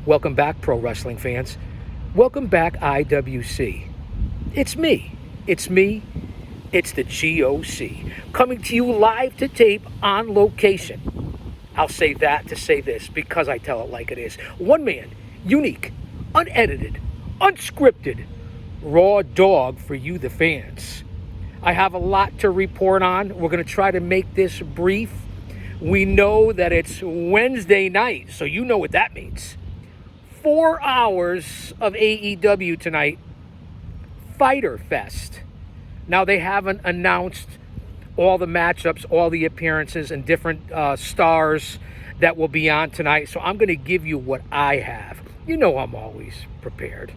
Welcome back, pro wrestling fans. Welcome back, IWC. It's me. It's me. It's the GOC. Coming to you live to tape on location. I'll say that to say this because I tell it like it is. One man, unique, unedited, unscripted, raw dog for you, the fans. I have a lot to report on. We're going to try to make this brief. We know that it's Wednesday night, so you know what that means. 4 hours of AEW tonight. Fyter Fest. Now, they haven't announced all the matchups, all the appearances, and different stars that will be on tonight, so I'm going to give you what I have. You know I'm always prepared.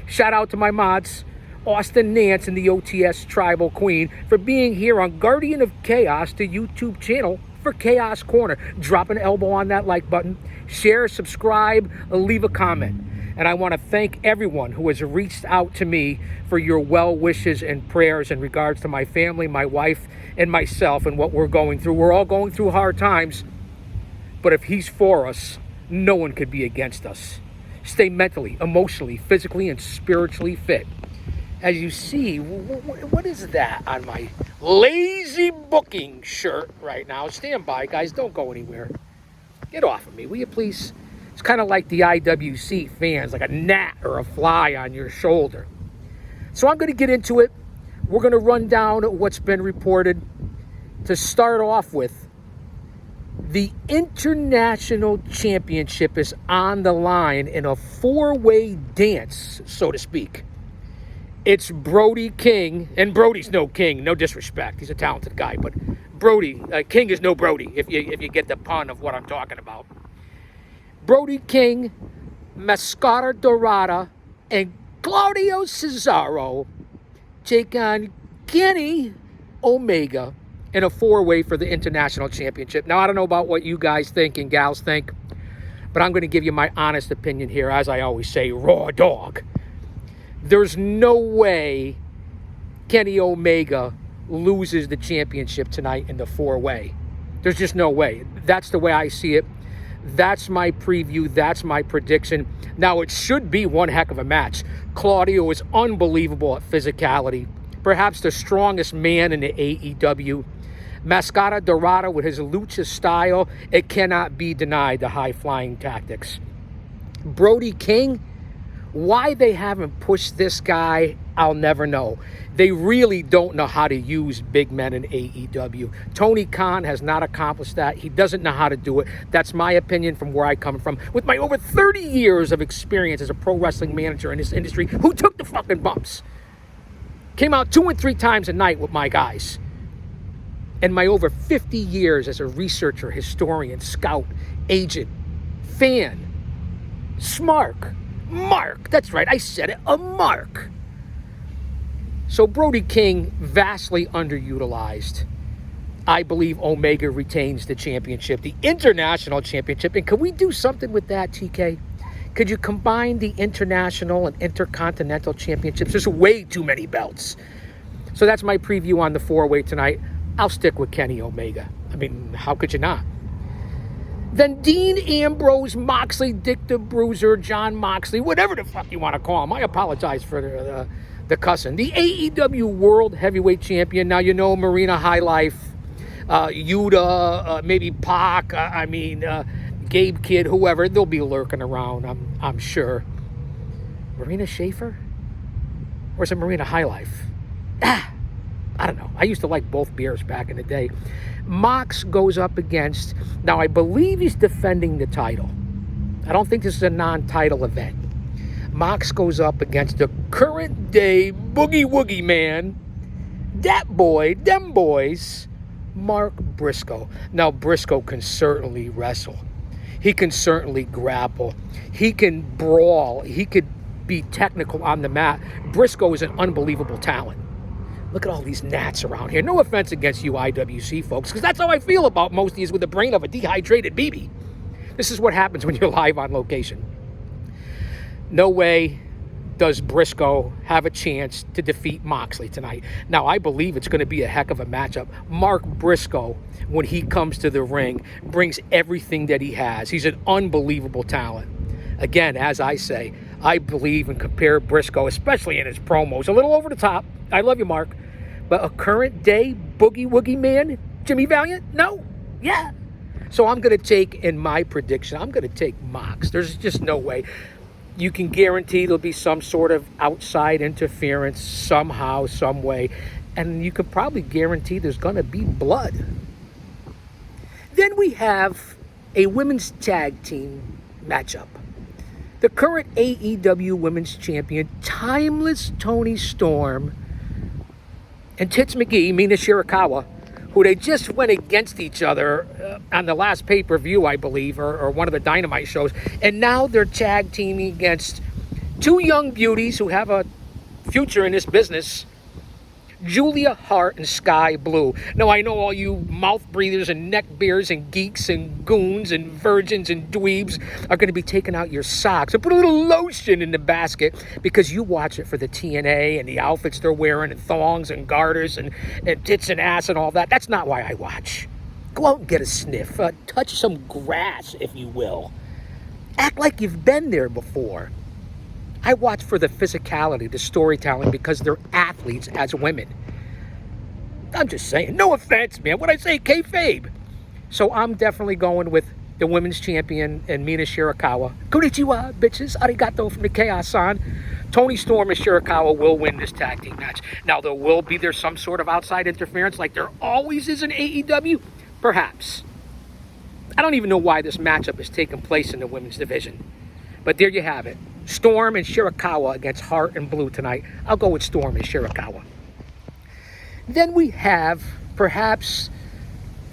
Shout out to my mods, Austin Nance and the OTS Tribal Queen, for being here on Guardian of Chaos, the YouTube channel for Chaos Corner. Drop an elbow on that like button, share, subscribe, leave a comment. And I want to thank everyone who has reached out to me for your well wishes and prayers in regards to my family, my wife, and myself and what we're going through. We're all going through hard times, but if he's for us, no one could be against us. Stay mentally, emotionally, physically, and spiritually fit. As you see, what is that on my lazy booking shirt right now? Stand by, guys. Don't go anywhere. Get off of me, will you please? It's kind of like the IWC fans, like a gnat or a fly on your shoulder. So I'm going to get into it. We're going to run down what's been reported. To start off with, the International Championship is on the line in a four-way dance, so to speak. It's Brody King, and Brody's no King, no disrespect. He's a talented guy, but Brody, King is no Brody, if you get the pun of what I'm talking about. Brody King, Mascara Dorada, and Claudio Cesaro take on Kenny Omega in a four-way for the International Championship. Now, I don't know about what you guys think and gals think, but I'm going to give you my honest opinion here, as I always say, raw dog. There's no way Kenny Omega loses the championship tonight in the four-way. There's just no way. That's the way I see it. That's my preview. That's my prediction. Now, it should be one heck of a match. Claudio is unbelievable at physicality. Perhaps the strongest man in the AEW. Mascara Dorada with his lucha style. It cannot be denied, the high-flying tactics. Brody King, why they haven't pushed this guy, I'll never know. They really don't know how to use big men in AEW. Tony Khan has not accomplished that. He doesn't know how to do it. That's my opinion from where I come from. With my over 30 years of experience as a pro wrestling manager in this industry, who took the fucking bumps. Came out 2 and 3 times a night with my guys. And my over 50 years as a researcher, historian, scout, agent, fan, Mark, that's right, I said it, a mark. So Brody King, vastly underutilized. I believe Omega retains the championship, the International Championship. And could we do something with that, TK? Could you combine the International and Intercontinental Championships? There's way too many belts. So that's my preview on the four-way tonight. I'll stick with Kenny Omega. I mean, how could you not? Then Dean Ambrose, Moxley, Dick the Bruiser, John Moxley, whatever the fuck you want to call him. I apologize for the cussing. The AEW World Heavyweight Champion. Now, you know Marina High Life, Yuta, maybe Pac, Gabe Kidd, whoever. They'll be lurking around, I'm sure. Marina Schaefer? Or is it Marina High Life? I don't know. I used to like both beers back in the day. Mox goes up against, now I believe he's defending the title. I don't think this is a non-title event. Mox goes up against the current day boogie woogie man, that boy, them boys, Mark Briscoe. Now Briscoe can certainly wrestle. He can certainly grapple. He can brawl. He could be technical on the mat. Briscoe is an unbelievable talent. Look at all these gnats around here. No offense against you IWC folks, because that's how I feel about most of these with the brain of a dehydrated BB. This is what happens when you're live on location. No way does Briscoe have a chance to defeat Moxley tonight. Now, I believe it's going to be a heck of a matchup. Mark Briscoe, when he comes to the ring, brings everything that he has. He's an unbelievable talent. Again, as I say, I believe and compare Briscoe, especially in his promos, a little over the top. I love you, Mark. But a current day boogie woogie man, Jimmy Valiant? No. Yeah. So I'm going to take, in my prediction, I'm going to take Mox. There's just no way. You can guarantee there'll be some sort of outside interference somehow, some way. And you can probably guarantee there's going to be blood. Then we have a women's tag team matchup. The current AEW Women's Champion, Timeless Toni Storm, and Tits McGee, Mina Shirakawa, who they just went against each other on the last pay-per-view, I believe, or one of the Dynamite shows. And now they're tag teaming against two young beauties who have a future in this business, Julia Hart and Sky Blue. Now, I know all you mouth breathers and neck beers and geeks and goons and virgins and dweebs are going to be taking out your socks and put a little lotion in the basket because you watch it for the TNA and the outfits they're wearing and thongs and garters and tits and ass and all that. That's not why I watch. Go out and get a sniff. Touch some grass, if you will. Act like you've been there before. I watch for the physicality, the storytelling, because they're athletes as women. I'm just saying. No offense, man. What I say, kayfabe. So I'm definitely going with the women's champion and Mina Shirakawa. Konnichiwa, bitches. Arigato from the Chaos-san. Toni Storm and Shirakawa will win this tag team match. Now, there's some sort of outside interference like there always is in AEW? Perhaps. I don't even know why this matchup is taking place in the women's division. But there you have it. Storm and Shirakawa against Hart and Blue tonight. I'll go with Storm and Shirakawa. Then we have, perhaps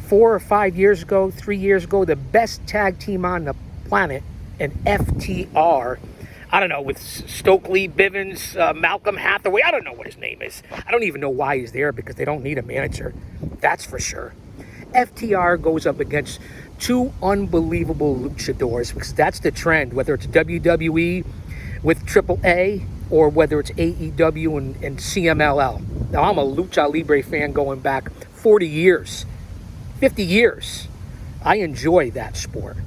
4 or 5 years ago, 3 years ago, the best tag team on the planet, an FTR. I don't know, with Stokely, Bivens, Malcolm Hathaway. I don't know what his name is. I don't even know why he's there because they don't need a manager. That's for sure. FTR goes up against two unbelievable luchadors because that's the trend, whether it's WWE with AAA or whether it's AEW and CMLL. Now, I'm a Lucha Libre fan going back 40 years, 50 years. I enjoy that sport.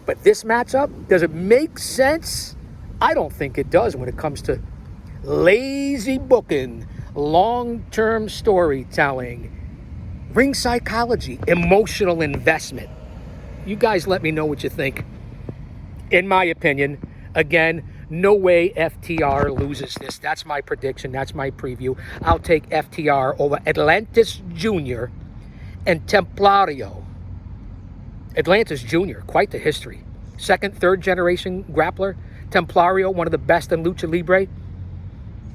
But this matchup, does it make sense? I don't think it does when it comes to lazy booking, long-term storytelling, ring psychology, emotional investment. You guys let me know what you think. In my opinion, again, no way FTR loses this. That's my prediction. That's my preview. I'll take FTR over Atlantis Jr. and Templario. Atlantis Jr., quite the history. Second, third generation grappler. Templario, one of the best in Lucha Libre.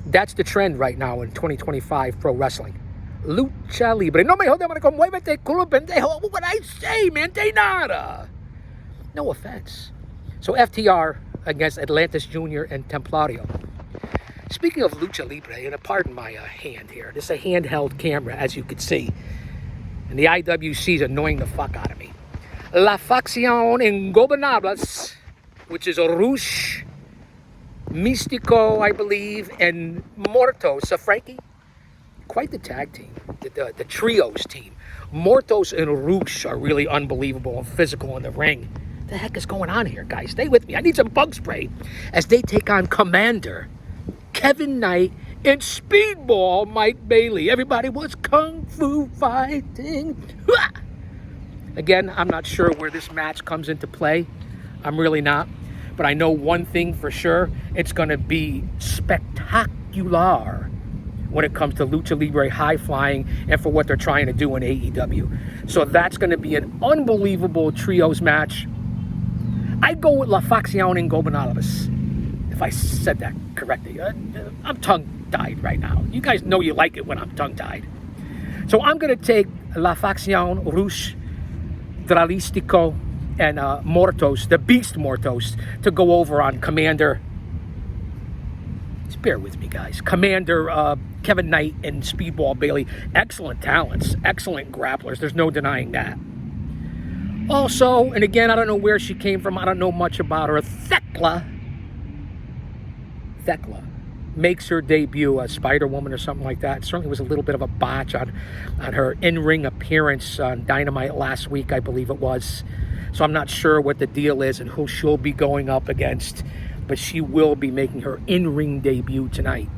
That's the trend right now in 2025 pro wrestling. Lucha Libre. No me jodas, marico. Muévete, culo pendejo. What would I say, man? De nada. No offense. So FTR against Atlantis Jr. and Templario. Speaking of Lucha Libre, and pardon my hand here. This is a handheld camera, as you can see. And the IWC is annoying the fuck out of me. La Facción Ingobernables, which is Rush, Místico, I believe, and Mortos, Frankie. Quite the tag team, the trios team. Mortos and Rush are really unbelievable and physical in the ring. What the heck is going on here, guys? Stay with me. I need some bug spray as they take on Commander, Kevin Knight, and Speedball Mike Bailey. Everybody was kung fu fighting. Again, I'm not sure where this match comes into play. I'm really not. But I know one thing for sure. It's going to be spectacular when it comes to Lucha Libre high flying and for what they're trying to do in AEW. So that's going to be an unbelievable trios match. I go with La Facción Ingobernables, if I said that correctly. I'm tongue-tied right now. You guys know you like it when I'm tongue-tied. So I'm going to take La Facción Rush, Dralistico, and Mortos, the Beast Mortos, to go over on Commander. Just bear with me, guys. Commander Kevin Knight and Speedball Bailey. Excellent talents, excellent grapplers. There's no denying that. Also, and again, I don't know where she came from. I don't know much about her. Thekla. makes her debut as Spider-Woman or something like that. It certainly was a little bit of a botch on her in-ring appearance on Dynamite last week, I believe it was. So I'm not sure what the deal is and who she'll be going up against, but she will be making her in-ring debut tonight.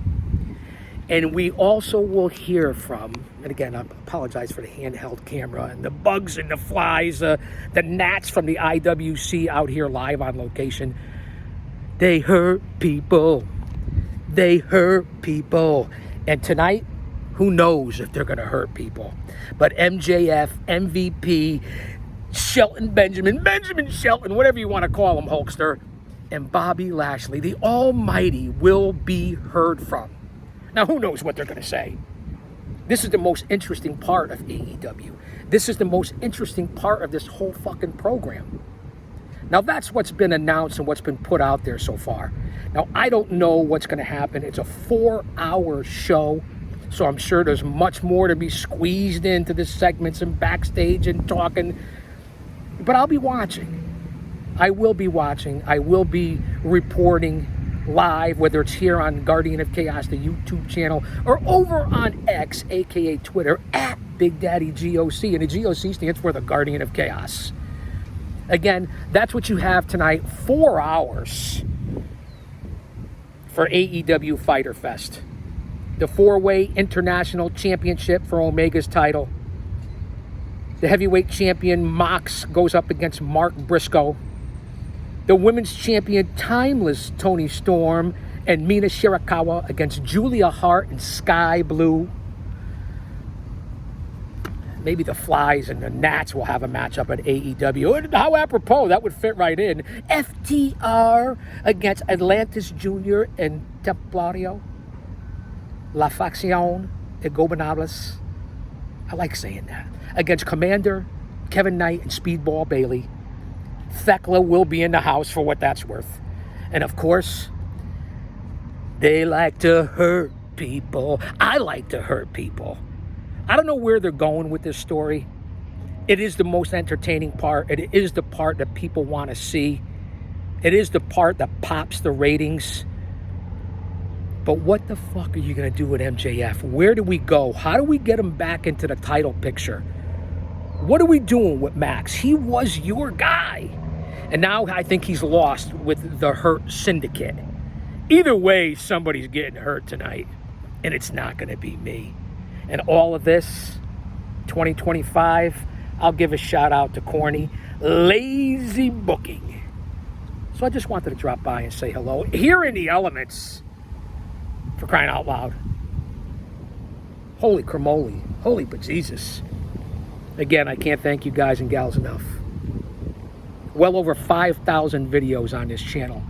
And we also will hear from, and again, I apologize for the handheld camera and the bugs and the flies, the gnats from the IWC out here live on location. They hurt people. They hurt people. And tonight, who knows if they're going to hurt people. But MJF, MVP, Shelton Benjamin Shelton, whatever you want to call him, Hulkster, and Bobby Lashley, the Almighty, will be heard from. Now, who knows what they're going to say? This is the most interesting part of AEW. This is the most interesting part of this whole fucking program. Now, that's what's been announced and what's been put out there so far. Now, I don't know what's going to happen. It's a 4-hour show, so I'm sure there's much more to be squeezed into the segments and backstage and talking. But I'll be watching. I will be watching. I will be reporting live, whether it's here on Guardian of Chaos, the YouTube channel, or over on X, aka Twitter, at Big Daddy GOC. And the GOC stands for the Guardian of Chaos. Again, that's what you have tonight. 4 hours for AEW Fyter Fest. The 4-way international championship for Omega's title. The heavyweight champion Mox goes up against Mark Briscoe. The women's champion Timeless Toni Storm and Mina Shirakawa against Julia Hart and Sky Blue. Maybe the Flies and the Gnats will have a matchup at AEW. And how apropos, that would fit right in. FTR against Atlantis Jr. and Templario. La Facción Ingobernables. I like saying that. Against Commander, Kevin Knight, and Speedball Bailey. Thekla will be in the house for what that's worth. And of course, they like to hurt people. I like to hurt people. I don't know where they're going with this story. It is the most entertaining part. It is the part that people want to see. It is the part that pops the ratings. But what the fuck are you going to do with MJF? Where do we go? How do we get him back into the title picture? What are we doing with Max? He was your guy. And now I think he's lost with the Hurt Syndicate. Either way, somebody's getting hurt tonight. And it's not going to be me. And all of this, 2025, I'll give a shout out to Corny. Lazy booking. So I just wanted to drop by and say hello. Here in the elements, for crying out loud. Holy cramoli. Holy bejesus. Again, I can't thank you guys and gals enough. Well over 5,000 videos on this channel.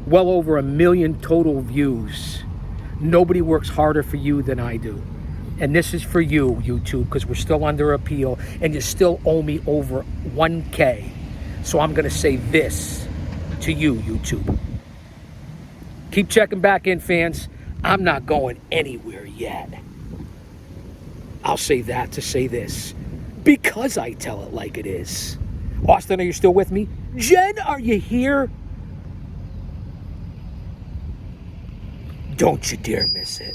Well over 1 million total views. Nobody works harder for you than I do. And this is for you, YouTube, because we're still under appeal, and you still owe me over 1K. So I'm going to say this to you, YouTube. Keep checking back in, fans. I'm not going anywhere yet. I'll say that to say this, because I tell it like it is. Austin, are you still with me? Jen, are you here? Don't you dare miss it.